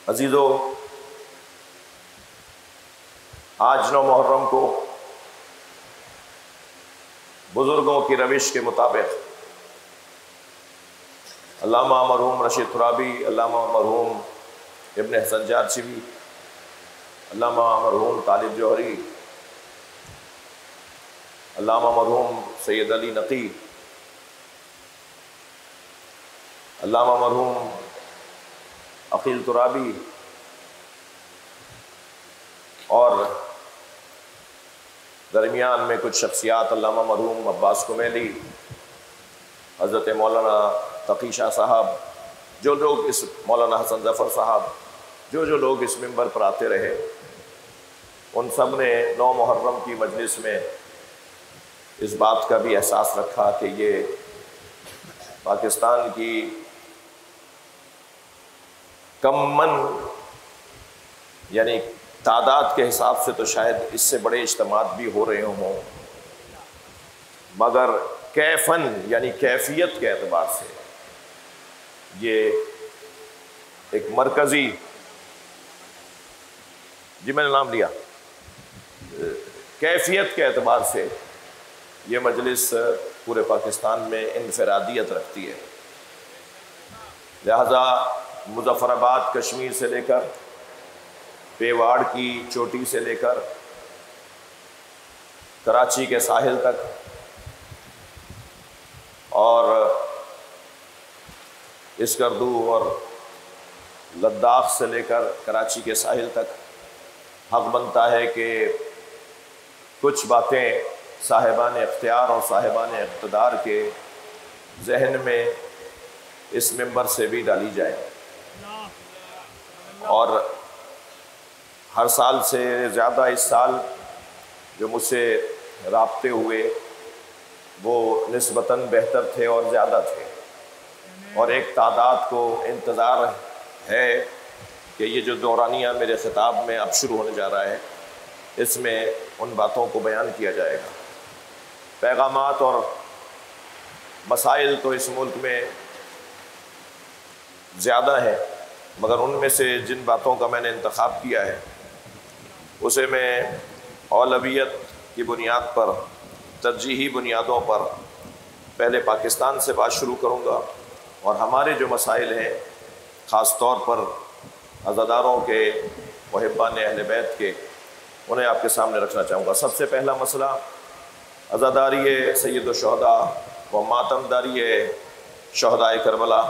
عزیزو، آج 9 محرم کو بزرگوں کی روش کے مطابق علامہ مرحوم رشید ترابی، علامہ مرحوم ابن حسن جارچوی، علامہ مرحوم طالب جوہری، علامہ مرحوم سید علی نقی، علامہ مرحوم عقیل ترابی اور درمیان میں کچھ شخصیات علامہ مرحوم عباس کمیلی، حضرت مولانا تقی شاہ صاحب، جو لوگ اس مولانا حسن ظفر صاحب، جو لوگ اس منبر پر آتے رہے، ان سب نے 9 محرم کی مجلس میں اس بات کا بھی احساس رکھا کہ یہ پاکستان کی کمن یعنی تعداد کے حساب سے تو شاید اس سے بڑے اجتماعات بھی ہو رہے ہوں، مگر کیفن یعنی کیفیت کے اعتبار سے یہ ایک مرکزی، جی میں نے نام لیا، کیفیت کے اعتبار سے یہ مجلس پورے پاکستان میں انفرادیت رکھتی ہے۔ لہذا مظفر آباد کشمیر سے لے کر پیواڑ کی چوٹی سے لے کر کراچی کے ساحل تک اور اسکردو اور لداخ سے لے کر کراچی کے ساحل تک حق بنتا ہے کہ کچھ باتیں صاحبان اختیار اور صاحبان اقتدار کے ذہن میں اس منبر سے بھی ڈالی جائے، اور ہر سال سے زیادہ اس سال جو مجھ سے رابطے ہوئے وہ نسبتاً بہتر تھے اور زیادہ تھے، اور ایک تعداد کو انتظار ہے کہ یہ جو دورانیہ میرے خطاب میں اب شروع ہونے جا رہا ہے اس میں ان باتوں کو بیان کیا جائے گا۔ پیغامات اور مسائل تو اس ملک میں زیادہ ہیں، مگر ان میں سے جن باتوں کا میں نے انتخاب کیا ہے اسے میں اولویت کی بنیاد پر، ترجیحی بنیادوں پر پہلے پاکستان سے بات شروع کروں گا، اور ہمارے جو مسائل ہیں خاص طور پر عزاداروں کے، محبان اہل بیت کے، انہیں آپ کے سامنے رکھنا چاہوں گا۔ سب سے پہلا مسئلہ عزاداری سید الشہداء و ماتمداری شہداء کربلا،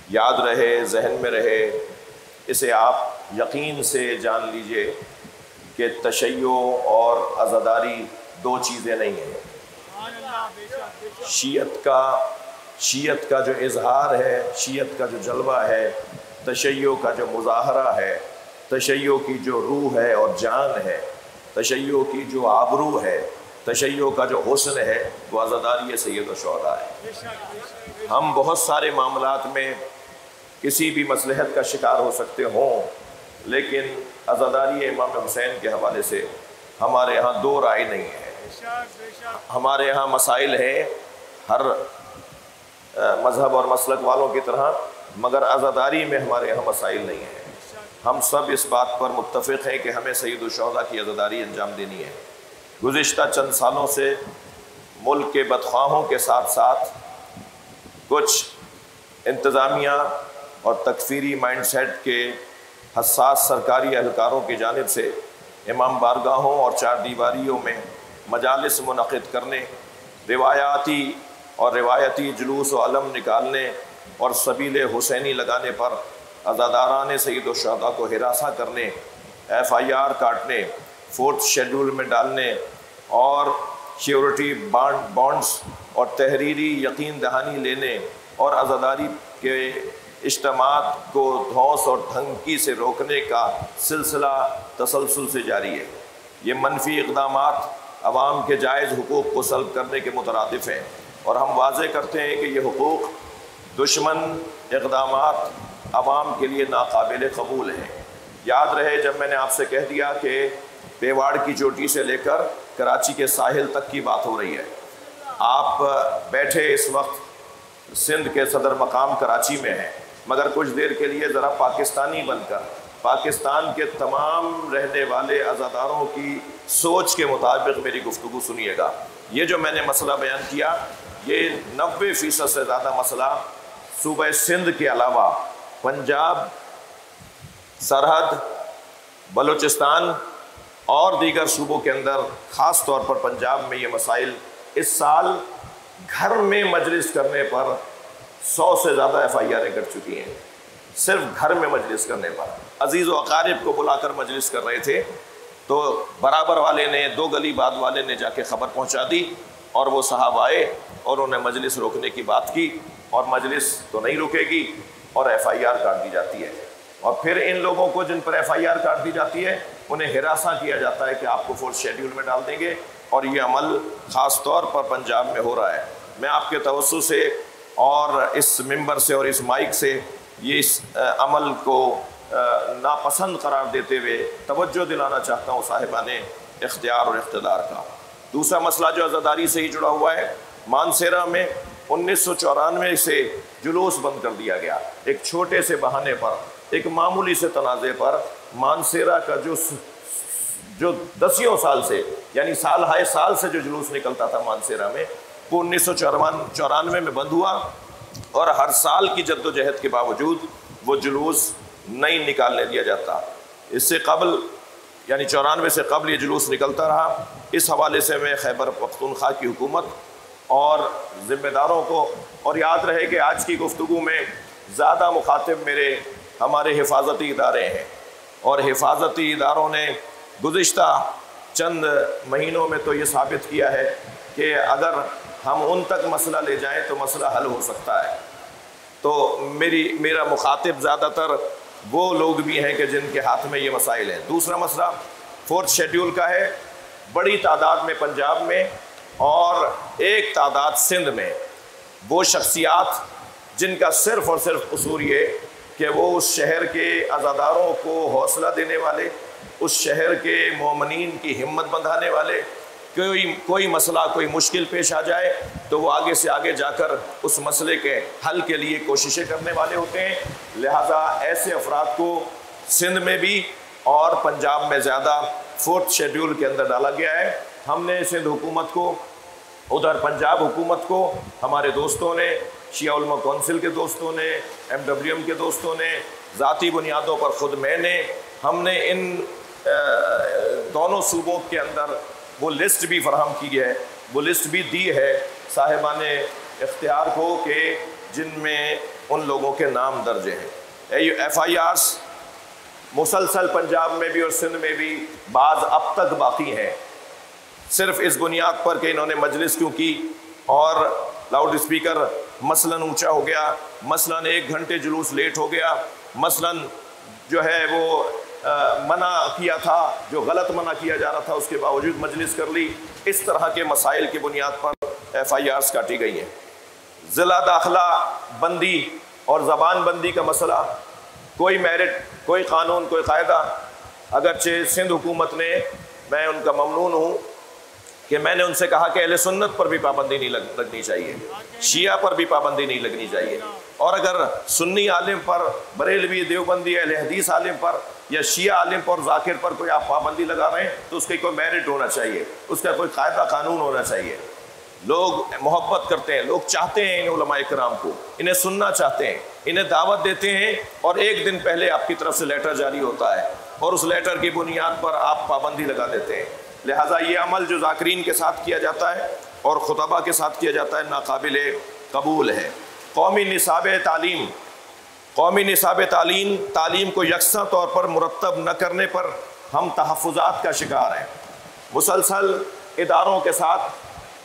یاد رہے، ذہن میں رہے، اسے آپ یقین سے جان لیجئے کہ تشیع اور عزاداری 2 چیزیں نہیں ہیں۔ شیعت کا جو اظہار ہے، شیعت کا جو جلوہ ہے، تشیع کا جو مظاہرہ ہے، تشیع کی جو روح ہے اور جان ہے، تشیع کی جو آبرو ہے، تشیع کا جو حسن ہے، وہ عزاداری سید الشہداء ہے۔ ہم بہت سارے معاملات میں کسی بھی مصلحت کا شکار ہو سکتے ہوں، لیکن عزاداری امام حسین کے حوالے سے ہمارے ہاں 2 رائے نہیں ہے۔ ہمارے ہاں مسائل ہیں ہر مذہب اور مسلک والوں کی طرح، مگر عزاداری میں ہمارے ہاں مسائل نہیں ہیں۔ ہم سب اس بات پر متفق ہیں کہ ہمیں سید الشہداء کی عزاداری انجام دینی ہے۔ گزشتہ چند سالوں سے ملک کے بدخواہوں کے ساتھ ساتھ کچھ انتظامیہ اور تکفیری مائنڈ سیٹ کے حساس سرکاری اہلکاروں کی جانب سے امام بارگاہوں اور 4 دیواریوں میں مجالس منعقد کرنے، روایتی جلوس و علم نکالنے اور سبیل حسینی لگانے پر عزاداران سید الشہداء کو ہراساں کرنے، FIR کاٹنے، 4تھ شیڈول میں ڈالنے اور شیورٹی بانڈز اور تحریری یقین دہانی لینے اور عزاداری کے اجتماعات کو دھوس اور دھمکی سے روکنے کا سلسلہ تسلسل سے جاری ہے۔ یہ منفی اقدامات عوام کے جائز حقوق کو سلب کرنے کے مترادف ہیں، اور ہم واضح کرتے ہیں کہ یہ حقوق دشمن اقدامات عوام کے لیے ناقابل قبول ہیں۔ یاد رہے جب میں نے آپ سے کہہ دیا کہ پیواڑ کی چوٹی سے لے کر کراچی کے ساحل تک کی بات ہو رہی ہے، آپ بیٹھے اس وقت سندھ کے صدر مقام کراچی میں ہیں، مگر کچھ دیر کے لیے ذرا پاکستانی بن کر پاکستان کے تمام رہنے والے عزاداروں کی سوچ کے مطابق میری گفتگو سنیے گا۔ یہ جو میں نے مسئلہ بیان کیا، یہ 90% سے زیادہ مسئلہ صوبہ سندھ کے علاوہ پنجاب، سرحد، بلوچستان اور دیگر صوبوں کے اندر، خاص طور پر پنجاب میں یہ مسائل اس سال گھر میں مجلس کرنے پر 100 سے زیادہ FIR کر چکی ہیں، صرف گھر میں مجلس کرنے پر۔ عزیز و اقارب کو بلا کر مجلس کر رہے تھے تو برابر والے نے، 2 گلی بعد والے نے جا کے خبر پہنچا دی اور وہ صاحب آئے اور انہوں نے مجلس روکنے کی بات کی، اور مجلس تو نہیں رکے گی اور FIR کاٹ دی جاتی ہے۔ اور پھر ان لوگوں کو جن پر FIR کاٹ دی جاتی ہے انہیں ہراساں کیا جاتا ہے کہ آپ کو 4th شیڈیول میں ڈال دیں گے، اور یہ عمل خاص طور پر پنجاب میں ہو رہا ہے۔ میں آپ کے توسط سے اور اس ممبر سے اور اس مائک سے یہ اس عمل کو ناپسند قرار دیتے ہوئے توجہ دلانا چاہتا ہوں صاحبان اختیار اور اقتدار کا۔ دوسرا مسئلہ جو عزاداری سے ہی جڑا ہوا ہے، مانسیرا میں 1994 سے جلوس بند کر دیا گیا، ایک چھوٹے سے بہانے پر، ایک معمولی سے تنازع پر۔ مانسیرا کا جو 10 سال سے، یعنی سال ہائے سال سے جو جلوس نکلتا تھا مانسیرا میں، وہ 1994 میں بند ہوا، اور ہر سال کی جد و جہد کے باوجود وہ جلوس نہیں نکالنے دیا جاتا۔ اس سے قبل، یعنی 94 سے قبل یہ جلوس نکلتا رہا۔ اس حوالے سے میں خیبر پختونخوا کی حکومت اور ذمہ داروں کو، اور یاد رہے کہ آج کی گفتگو میں زیادہ مخاطب ہمارے حفاظتی ادارے ہیں، اور حفاظتی اداروں نے گزشتہ چند مہینوں میں تو یہ ثابت کیا ہے کہ اگر ہم ان تک مسئلہ لے جائیں تو مسئلہ حل ہو سکتا ہے۔ تو میرا مخاطب زیادہ تر وہ لوگ بھی ہیں کہ جن کے ہاتھ میں یہ مسائل ہیں۔ دوسرا مسئلہ 4th شیڈیول کا ہے، بڑی تعداد میں پنجاب میں اور ایک تعداد سندھ میں وہ شخصیات جن کا صرف اور صرف قصور یہ کہ وہ اس شہر کے عزاداروں کو حوصلہ دینے والے، اس شہر کے مومنین کی ہمت بندھانے والے، کوئی مسئلہ، کوئی مشکل پیش آ جائے تو وہ آگے سے آگے جا کر اس مسئلے کے حل کے لیے کوششیں کرنے والے ہوتے ہیں۔ لہٰذا ایسے افراد کو سندھ میں بھی اور پنجاب میں زیادہ 4th شیڈیول کے اندر ڈالا گیا ہے۔ ہم نے سندھ حکومت کو، ادھر پنجاب حکومت کو، ہمارے دوستوں نے، شیعہ علماء کونسل کے دوستوں نے، MWM کے دوستوں نے، ذاتی بنیادوں پر خود میں نے، ہم نے ان دونوں صوبوں کے اندر وہ لسٹ بھی فراہم کی ہے، وہ لسٹ بھی دی ہے صاحبان اختیار کو کہ جن میں ان لوگوں کے نام درج ہیں۔ FIRs مسلسل پنجاب میں بھی اور سندھ میں بھی بعض اب تک باقی ہیں، صرف اس بنیاد پر کہ انہوں نے مجلس کیوں کی اور لاؤڈ اسپیکر مثلاً اونچا ہو گیا، مثلاً 1 گھنٹے جلوس لیٹ ہو گیا، مثلاً جو ہے وہ منع کیا تھا، جو غلط منع کیا جا رہا تھا اس کے باوجود مجلس کر لی۔ اس طرح کے مسائل کی بنیاد پر FIRs کاٹی گئی ہیں۔ ضلع داخلہ بندی اور زبان بندی کا مسئلہ، کوئی میرٹ، کوئی قانون، کوئی قاعدہ، اگرچہ سندھ حکومت نے، میں ان کا ممنون ہوں کہ میں نے ان سے کہا کہ اہل سنت پر بھی پابندی نہیں لگنی چاہیے، شیعہ پر بھی پابندی نہیں لگنی چاہیے، اور اگر سنی عالم پر، بریلوی، دیوبندی، اہل حدیث عالم پر یا شیعہ عالم پر، ذاکر پر کوئی آپ پابندی لگا رہے ہیں تو اس کی کوئی میرٹ ہونا چاہیے، اس کا کوئی قاعدہ قانون ہونا چاہیے۔ لوگ محبت کرتے ہیں، لوگ چاہتے ہیں ان علماء کرام کو، انہیں سننا چاہتے ہیں، انہیں دعوت دیتے ہیں، اور 1 دن پہلے آپ کی طرف سے لیٹر جاری ہوتا ہے اور اس لیٹر کی بنیاد پر آپ پابندی لگا دیتے ہیں۔ لہٰذا یہ عمل جو ذاکرین کے ساتھ کیا جاتا ہے اور خطبہ کے ساتھ کیا جاتا ہے ناقابل قبول ہے۔ قومی نصاب تعلیم، قومی نصاب تعلیم کو یکساں طور پر مرتب نہ کرنے پر ہم تحفظات کا شکار ہیں۔ مسلسل اداروں کے ساتھ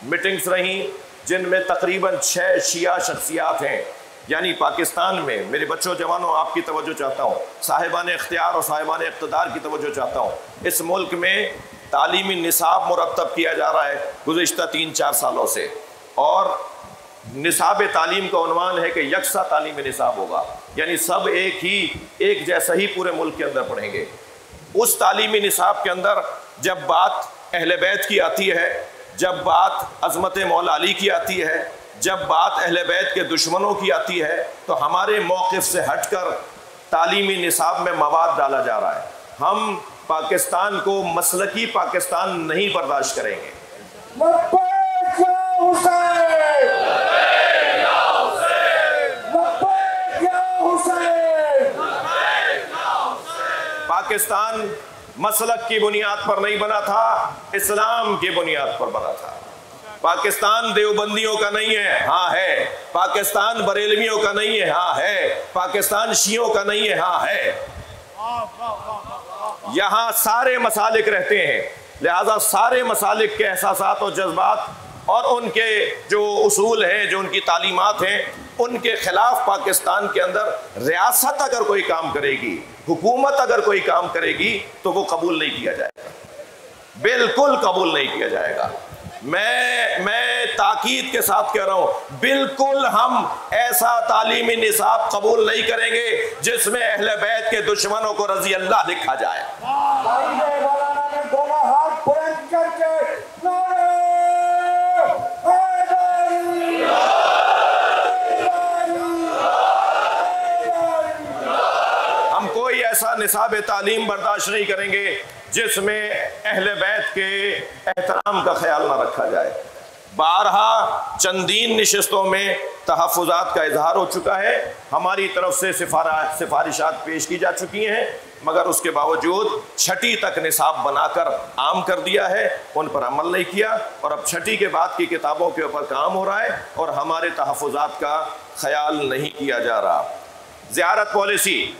میٹنگز رہیں جن میں تقریباً 6 شیعہ شخصیات ہیں، یعنی پاکستان میں، میرے بچوں جوانوں آپ کی توجہ چاہتا ہوں، صاحبان اختیار اور صاحبان اقتدار کی توجہ چاہتا ہوں، اس ملک میں تعلیمی نصاب مرتب کیا جا رہا ہے گزشتہ 3-4 سالوں سے، اور نصاب تعلیم کا عنوان ہے کہ یکساں تعلیمی نصاب ہوگا، یعنی سب ایک جیسا ہی پورے ملک کے اندر پڑھیں گے۔ اس تعلیمی نصاب کے اندر جب بات اہل بیت کی آتی ہے، جب بات عظمت مولا علی کی آتی ہے، جب بات اہل بیت کے دشمنوں کی آتی ہے تو ہمارے موقف سے ہٹ کر تعلیمی نصاب میں مواد ڈالا جا رہا ہے۔ ہم پاکستان کو مسلکی پاکستان نہیں برداشت کریں گے۔ پاکستان مسلک کی بنیاد پر نہیں بنا تھا، اسلام کی بنیاد پر بنا تھا۔ پاکستان دیوبندیوں کا نہیں ہے، ہاں ہے۔ پاکستان بریلویوں کا نہیں ہے، ہاں ہے۔ پاکستان شیعوں کا نہیں ہے، ہاں ہے۔ یہاں سارے مسالک رہتے ہیں، لہذا سارے مسالک کے احساسات اور جذبات اور ان کے جو اصول ہیں، جو ان کی تعلیمات ہیں، ان کے خلاف پاکستان کے اندر ریاست اگر کوئی کام کرے گی، حکومت اگر کوئی کام کرے گی تو وہ قبول نہیں کیا جائے گا، بالکل قبول نہیں کیا جائے گا۔ میں تاکید کے ساتھ کہہ رہا ہوں، بالکل ہم ایسا تعلیمی نصاب قبول نہیں کریں گے جس میں اہل بیت کے دشمنوں کو رضی اللہ لکھا جائے۔ ہم کوئی ایسا نصاب تعلیم برداشت نہیں کریں گے جس میں اہل بیت کے احترام کا خیال نہ رکھا جائے۔ بارہا چندین نشستوں میں تحفظات کا اظہار ہو چکا ہے، ہماری طرف سے سفارشات پیش کی جا چکی ہیں، مگر اس کے باوجود چھٹی تک نصاب بنا کر عام کر دیا ہے، ان پر عمل نہیں کیا، اور اب چھٹی کے بعد کی کتابوں کے اوپر کام ہو رہا ہے اور ہمارے تحفظات کا خیال نہیں کیا جا رہا۔ زیارت پالیسی،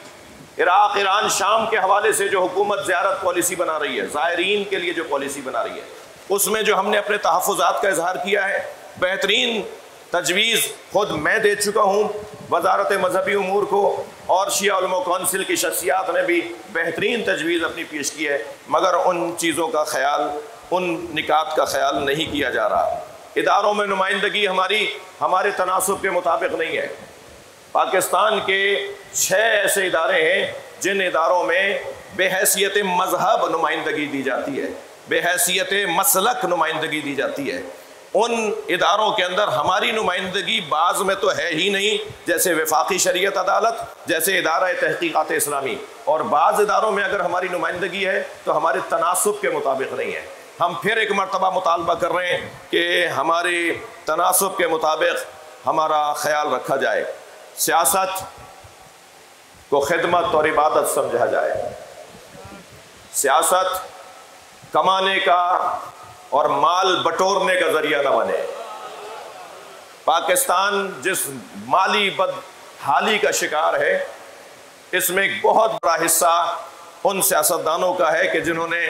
عراق، ایران، شام کے حوالے سے جو حکومت زیارت پالیسی بنا رہی ہے، زائرین کے لیے جو پالیسی بنا رہی ہے، اس میں جو ہم نے اپنے تحفظات کا اظہار کیا ہے، بہترین تجویز خود میں دے چکا ہوں وزارت مذہبی امور کو، اور شیعہ علماء کونسل کی شخصیات نے بھی بہترین تجویز اپنی پیش کی ہے، مگر ان چیزوں کا خیال، ان نکات کا خیال نہیں کیا جا رہا۔ اداروں میں نمائندگی ہمارے تناسب کے مطابق نہیں ہے۔ پاکستان کے 6 ایسے ادارے ہیں جن اداروں میں بے حیثیت مذہب نمائندگی دی جاتی ہے، بے حیثیت مسلک نمائندگی دی جاتی ہے۔ ان اداروں کے اندر ہماری نمائندگی بعض میں تو ہے ہی نہیں، جیسے وفاقی شریعت عدالت، جیسے ادارہ تحقیقات اسلامی، اور بعض اداروں میں اگر ہماری نمائندگی ہے تو ہمارے تناسب کے مطابق نہیں ہے۔ ہم پھر ایک مرتبہ مطالبہ کر رہے ہیں کہ ہمارے تناسب کے مطابق ہمارا خیال رکھا جائے، سیاست کو خدمت اور عبادت سمجھا جائے، سیاست کمانے کا اور مال بٹورنے کا ذریعہ نہ بنے۔ پاکستان جس مالی بدحالی کا شکار ہے، اس میں ایک بہت بڑا حصہ ان سیاستدانوں کا ہے کہ جنہوں نے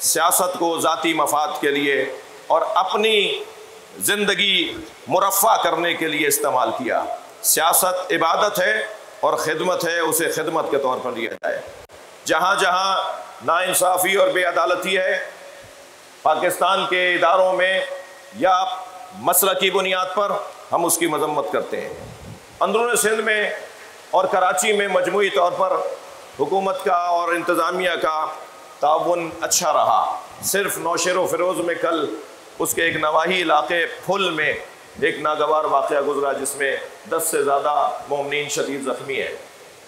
سیاست کو ذاتی مفاد کے لیے اور اپنی زندگی مرفع کرنے کے لیے استعمال کیا۔ سیاست عبادت ہے اور خدمت ہے، اسے خدمت کے طور پر لیا جائے۔ جہاں جہاں ناانصافی اور بے عدالتی ہے پاکستان کے اداروں میں یا مسلکی بنیاد پر، ہم اس کی مذمت کرتے ہیں۔ اندرون سندھ میں اور کراچی میں مجموعی طور پر حکومت کا اور انتظامیہ کا تعاون اچھا رہا۔ صرف نوشہر و فیروز میں کل اس کے ایک نواحی علاقے پھل میں ایک ناگوار واقعہ گزرا جس میں 10 سے زیادہ مومنین شدید زخمی ہیں۔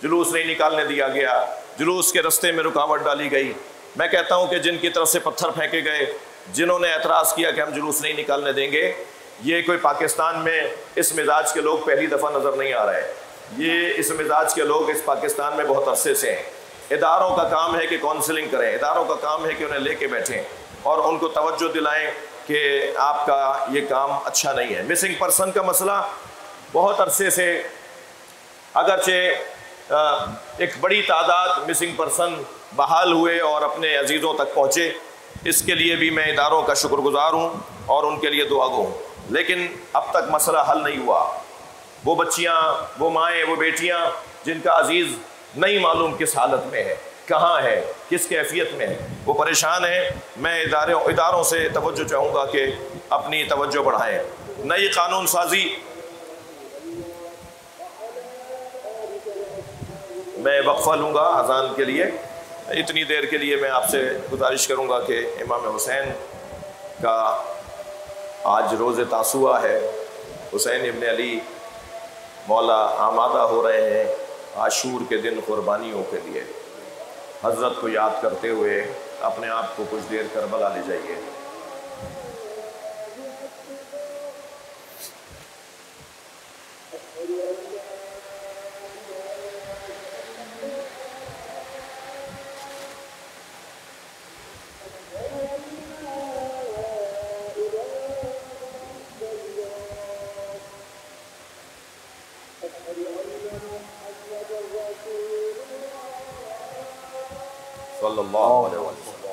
جلوس نہیں نکالنے دیا گیا، جلوس کے رستے میں رکاوٹ ڈالی گئی۔ میں کہتا ہوں کہ جن کی طرف سے پتھر پھینکے گئے، جنہوں نے اعتراض کیا کہ ہم جلوس نہیں نکالنے دیں گے، یہ کوئی پاکستان میں اس مزاج کے لوگ پہلی دفعہ نظر نہیں آ رہے، یہ اس مزاج کے لوگ اس پاکستان میں بہت عرصے سے ہیں۔ اداروں کا کام ہے کہ کونسلنگ کریں، اداروں کا کام ہے کہ انہیں لے کے بیٹھیں اور ان کو توجہ دلائیں کہ آپ کا یہ کام اچھا نہیں ہے۔ مسنگ پرسن کا مسئلہ بہت عرصے سے، اگرچہ ایک بڑی تعداد مسنگ پرسن بحال ہوئے اور اپنے عزیزوں تک پہنچے، اس کے لیے بھی میں اداروں کا شکر گزار ہوں اور ان کے لیے دعا گو ہوں، لیکن اب تک مسئلہ حل نہیں ہوا۔ وہ بچیاں، وہ مائیں، وہ بیٹیاں جن کا عزیز نہیں معلوم کس حالت میں ہے، کہاں ہے، کس کیفیت میں ہے، وہ پریشان ہیں۔ میں اداروں سے توجہ چاہوں گا کہ اپنی توجہ بڑھائیں۔ نئی قانون سازی، میں وقفہ لوں گا اذان کے لیے، اتنی دیر کے لیے میں آپ سے گزارش کروں گا کہ امام حسین کا آج روز تاسوعہ ہے، حسین ابن علی مولا آمادہ ہو رہے ہیں عاشور کے دن قربانیوں کے لیے۔ حضرت کو یاد کرتے ہوئے اپنے آپ کو کچھ دیر کربلا لے جائیے۔ صلی اللہ علیہ وسلم۔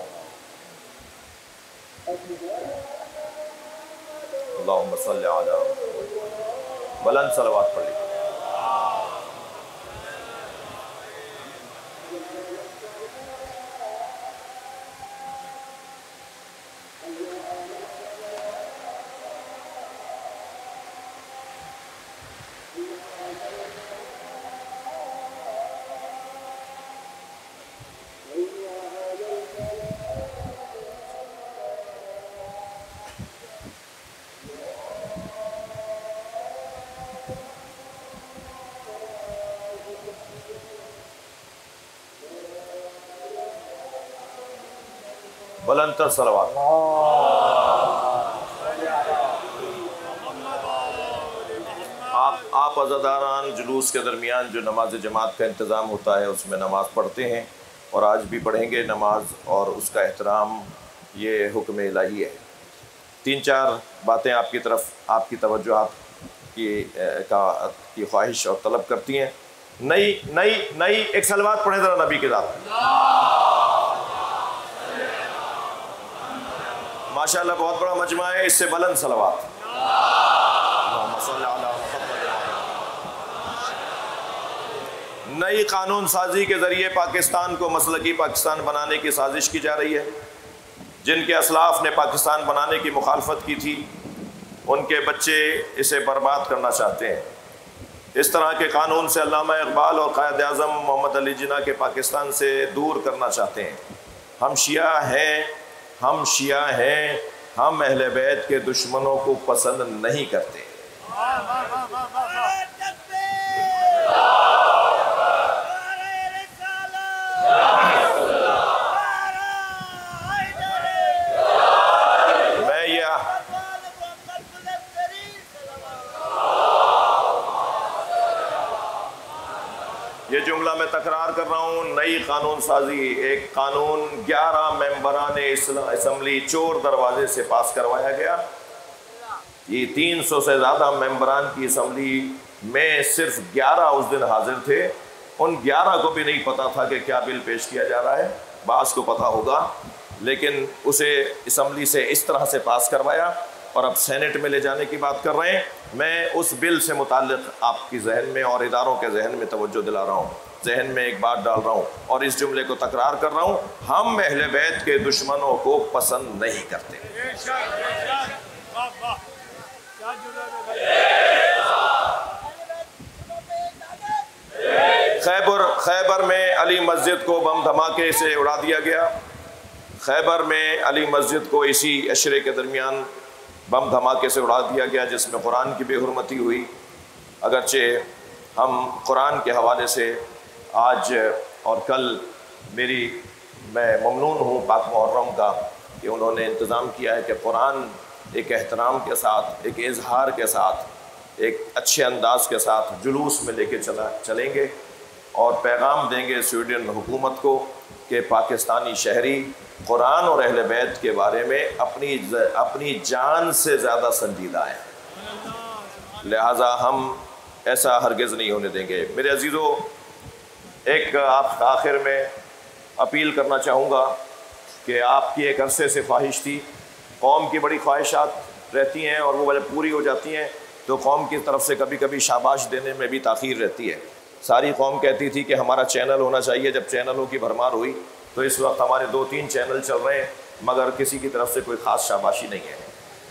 اللہم صلی علی محمد۔ بلند صلوات پڑھ لیجیے۔ بلند تر صلوات۔ آپ عزاداران جلوس کے درمیان جو نماز جماعت کا انتظام ہوتا ہے اس میں نماز پڑھتے ہیں، اور آج بھی پڑھیں گے نماز، اور اس کا احترام یہ حکم الہی ہے۔ 3-4 باتیں آپ کی طرف، آپ کی توجہات کی خواہش اور طلب کرتی ہیں۔ نئی ایک صلوات پڑھیں ذرا نبی کے ذات۔ ماشاءاللہ بہت بڑا مجمع ہے، اس سے بلند صلوات۔ نئی قانون سازی کے ذریعے پاکستان کو مسلکی پاکستان بنانے کی سازش کی جا رہی ہے۔ جن کے اسلاف نے پاکستان بنانے کی مخالفت کی تھی، ان کے بچے اسے برباد کرنا چاہتے ہیں۔ اس طرح کے قانون سے علامہ اقبال اور قائد اعظم محمد علی جناح کے پاکستان سے دور کرنا چاہتے ہیں۔ ہم شیعہ ہیں، ہم اہل بیت کے دشمنوں کو پسند نہیں کرتے۔ یہ جملہ میں تکرار کر رہا ہوں، نئی قانون سازی، ایک قانون 11 ممبران اسمبلی چور دروازے سے پاس کروایا گیا۔ یہ 300 سے زیادہ ممبران کی اسمبلی میں صرف 11 اس دن حاضر تھے۔ ان 11 کو بھی نہیں پتا تھا کہ کیا بل پیش کیا جا رہا ہے، بعض کو پتا ہوگا، لیکن اسے اسمبلی سے اس طرح سے پاس کروایا، اور اب سینٹ میں لے جانے کی بات کر رہے ہیں۔ میں اس بل سے متعلق آپ کی ذہن میں اور اداروں کے ذہن میں توجہ دلا رہا ہوں، ذہن میں ایک بات ڈال رہا ہوں، اور اس جملے کو تکرار کر رہا ہوں، ہم اہل بیت کے دشمنوں کو پسند نہیں کرتے۔ خیبر میں علی مسجد کو بم دھماکے سے اڑا دیا گیا۔ خیبر میں علی مسجد کو اسی عشرے کے درمیان بم دھماکے سے اڑا دیا گیا، جس میں قرآن کی بے حرمتی ہوئی۔ اگرچہ ہم قرآن کے حوالے سے آج اور کل میں ممنون ہوں پاک محرم کا کہ انہوں نے انتظام کیا ہے کہ قرآن ایک احترام کے ساتھ، ایک اظہار کے ساتھ، ایک اچھے انداز کے ساتھ جلوس میں لے کے چلیں گے، اور پیغام دیں گے سویڈن حکومت کو کہ پاکستانی شہری قرآن اور اہل بیت کے بارے میں اپنی جان سے زیادہ سنجیدہ ہیں، لہٰذا ہم ایسا ہرگز نہیں ہونے دیں گے۔ میرے عزیزو، ایک آپ آخر میں اپیل کرنا چاہوں گا کہ آپ کی ایک عرصے سے خواہش تھی، قوم کی بڑی خواہشات رہتی ہیں اور وہ جب پوری ہو جاتی ہیں تو قوم کی طرف سے کبھی کبھی شاباش دینے میں بھی تاخیر رہتی ہے۔ ساری قوم کہتی تھی کہ ہمارا چینل ہونا چاہیے، جب چینلوں کی بھرمار ہوئی تو اس وقت ہمارے 2-3 چینل چل رہے ہیں، مگر کسی کی طرف سے کوئی خاص شاباشی نہیں ہے،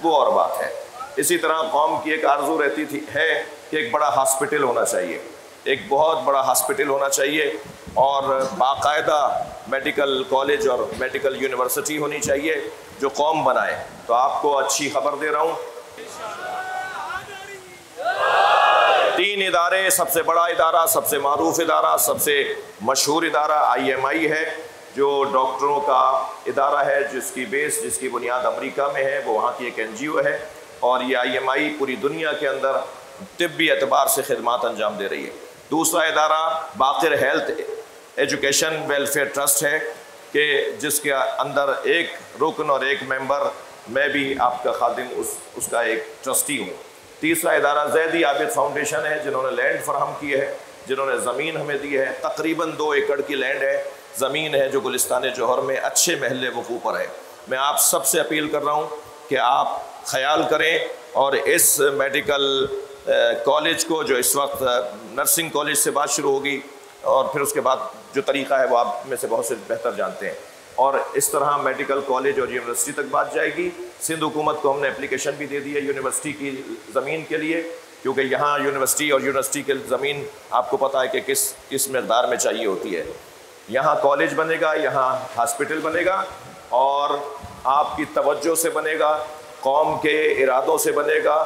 وہ اور بات ہے۔ اسی طرح قوم کی ایک آرزو رہتی ہے کہ ایک بڑا ہاسپٹل ہونا چاہیے، ایک بہت بڑا ہاسپٹل ہونا چاہیے، اور باقاعدہ میڈیکل کالج اور میڈیکل یونیورسٹی ہونی چاہیے جو قوم بنائے۔ تو آپ کو اچھی خبر دے رہا ہوں، ترین ادارے، سب سے بڑا ادارہ، سب سے معروف ادارہ، سب سے مشہور ادارہ IMI ہے، جو ڈاکٹروں کا ادارہ ہے، جس کی بنیاد امریکہ میں ہے، وہ وہاں کی ایک NGO ہے، اور یہ IMI پوری دنیا کے اندر طبی اعتبار سے خدمات انجام دے رہی ہے۔ دوسرا ادارہ Baqir health education welfare trust ہے، کہ جس کے اندر ایک رکن اور ایک ممبر، میں بھی آپ کا خادم اس کا ایک ٹرسٹی ہوں۔ تیسرا ادارہ زیدی عابد فاؤنڈیشن ہے، جنہوں نے لینڈ فراہم کی ہے، جنہوں نے زمین ہمیں دی ہے، تقریباً 2 ایکڑ کی لینڈ ہے، زمین ہے، جو گلستان جوہر میں اچھے محلے وقوع پر ہے۔ میں آپ سب سے اپیل کر رہا ہوں کہ آپ خیال کریں اور اس میڈیکل کالج کو، جو اس وقت نرسنگ کالج سے بات شروع ہوگی، اور پھر اس کے بعد جو طریقہ ہے وہ آپ میں سے بہت سے بہتر جانتے ہیں، اور اس طرح میڈیکل کالج اور یونیورسٹی تک بات جائے گی۔ سندھ حکومت کو ہم نے اپلیکیشن بھی دے دی ہے یونیورسٹی کی زمین کے لیے، کیونکہ یہاں یونیورسٹی کی زمین آپ کو پتہ ہے کہ کس مقدار میں چاہیے ہوتی ہے۔ یہاں کالج بنے گا، یہاں ہاسپٹل بنے گا، اور آپ کی توجہ سے بنے گا، قوم کے ارادوں سے بنے گا۔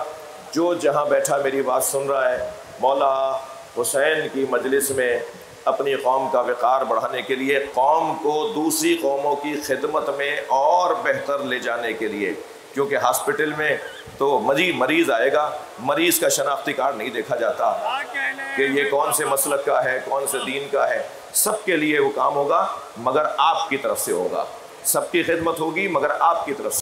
جو جہاں بیٹھا میری بات سن رہا ہے، مولا حسین کی مجلس میں اپنی قوم کا وقار بڑھانے کے لیے، قوم کو دوسری قوموں کی خدمت میں اور بہتر لے جانے کے لیے، کیونکہ ہاسپٹل میں تو مریض آئے گا، مریض کا شناختی کارڈ نہیں دیکھا جاتا کہ یہ کون سے مسلک کا ہے، کون سے دین کا ہے۔ سب کے لیے وہ کام ہوگا، مگر آپ کی طرف سے ہوگا، سب کی خدمت ہوگی مگر آپ کی طرف سے۔